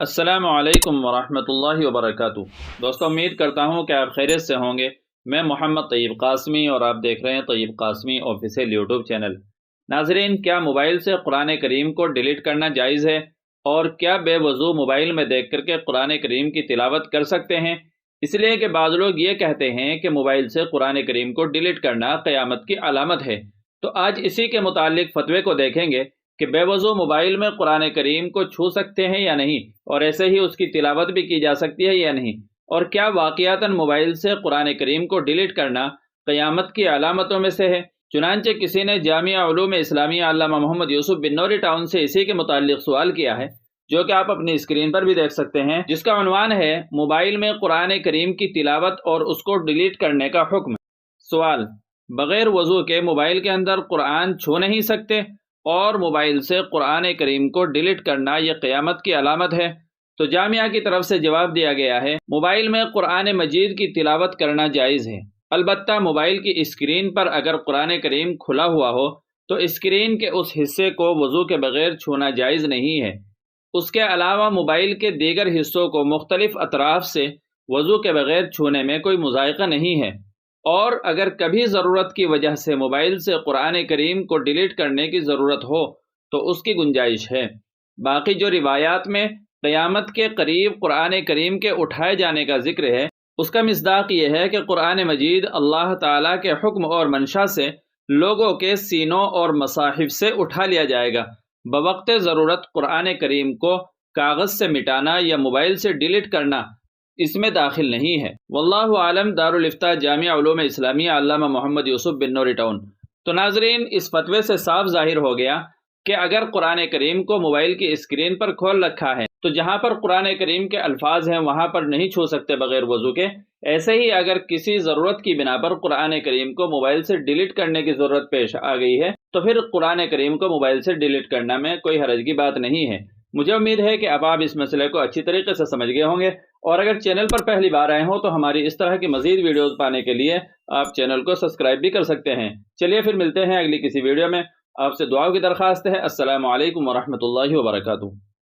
السلام علیکم ورحمۃ اللہ وبرکاتہ۔ دوستو، امید کرتا ہوں کہ آپ خیریت سے ہوں گے۔ میں محمد طیب قاسمی اور آپ دیکھ رہے ہیں طیب قاسمی آفیشیل یوٹیوب چینل۔ ناظرین، کیا موبائل سے قرآن کریم کو ڈیلیٹ کرنا جائز ہے؟ اور کیا بے وضو موبائل میں دیکھ کر کے قرآن کریم کی تلاوت کر سکتے ہیں؟ اس لیے کہ بعض لوگ یہ کہتے ہیں کہ موبائل سے قرآن کریم کو ڈیلیٹ کرنا قیامت کی علامت ہے۔ تو آج اسی کے متعلق فتوے کو دیکھیں گے کہ بے وضو موبائل میں قرآن کریم کو چھو سکتے ہیں یا نہیں، اور ایسے ہی اس کی تلاوت بھی کی جا سکتی ہے یا نہیں، اور کیا واقعتاً موبائل سے قرآن کریم کو ڈیلیٹ کرنا قیامت کی علامتوں میں سے ہے۔ چنانچہ کسی نے جامعہ علوم اسلامیہ علامہ محمد یوسف بن نوری ٹاؤن سے اسی کے متعلق سوال کیا ہے، جو کہ آپ اپنی اسکرین پر بھی دیکھ سکتے ہیں، جس کا عنوان ہے موبائل میں قرآن کریم کی تلاوت اور اس کو ڈیلیٹ کرنے کا حکم۔ سوال: بغیر وضو کے موبائل کے اندر قرآن چھو نہیں سکتے، اور موبائل سے قرآن کریم کو ڈیلیٹ کرنا یہ قیامت کی علامت ہے؟ تو جامعہ کی طرف سے جواب دیا گیا ہے، موبائل میں قرآن مجید کی تلاوت کرنا جائز ہے، البتہ موبائل کی اسکرین پر اگر قرآن کریم کھلا ہوا ہو تو اسکرین کے اس حصے کو وضو کے بغیر چھونا جائز نہیں ہے۔ اس کے علاوہ موبائل کے دیگر حصوں کو مختلف اطراف سے وضو کے بغیر چھونے میں کوئی مذائقہ نہیں ہے، اور اگر کبھی ضرورت کی وجہ سے موبائل سے قرآن کریم کو ڈیلیٹ کرنے کی ضرورت ہو تو اس کی گنجائش ہے۔ باقی جو روایات میں قیامت کے قریب قرآن کریم کے اٹھائے جانے کا ذکر ہے، اس کا مصداق یہ ہے کہ قرآن مجید اللہ تعالیٰ کے حکم اور منشا سے لوگوں کے سینوں اور مصاحف سے اٹھا لیا جائے گا۔ بوقت ضرورت قرآن کریم کو کاغذ سے مٹانا یا موبائل سے ڈیلیٹ کرنا اس میں داخل نہیں ہے۔ واللہ عالم۔ دارالفتاء جامعہ علوم اسلامیہ علامہ محمد یوسف بن نوری ٹاؤن۔ تو ناظرین، اس فتوے سے صاف ظاہر ہو گیا کہ اگر قرآن کریم کو موبائل کی اسکرین پر کھول رکھا ہے تو جہاں پر قرآن کریم کے الفاظ ہیں وہاں پر نہیں چھو سکتے بغیر وضو کے۔ ایسے ہی اگر کسی ضرورت کی بنا پر قرآن کریم کو موبائل سے ڈیلیٹ کرنے کی ضرورت پیش آ گئی ہے تو پھر قرآن کریم کو موبائل سے ڈیلیٹ کرنا میں کوئی حرج کی بات نہیں ہے۔ مجھے امید ہے کہ اب آپ اس مسئلے کو اچھی طریقے سے سمجھ گئے ہوں گے، اور اگر چینل پر پہلی بار آئے ہوں تو ہماری اس طرح کی مزید ویڈیوز پانے کے لیے آپ چینل کو سبسکرائب بھی کر سکتے ہیں۔ چلیے پھر ملتے ہیں اگلی کسی ویڈیو میں۔ آپ سے دعاؤں کی درخواست ہے۔ السلام علیکم ورحمۃ اللہ وبرکاتہ۔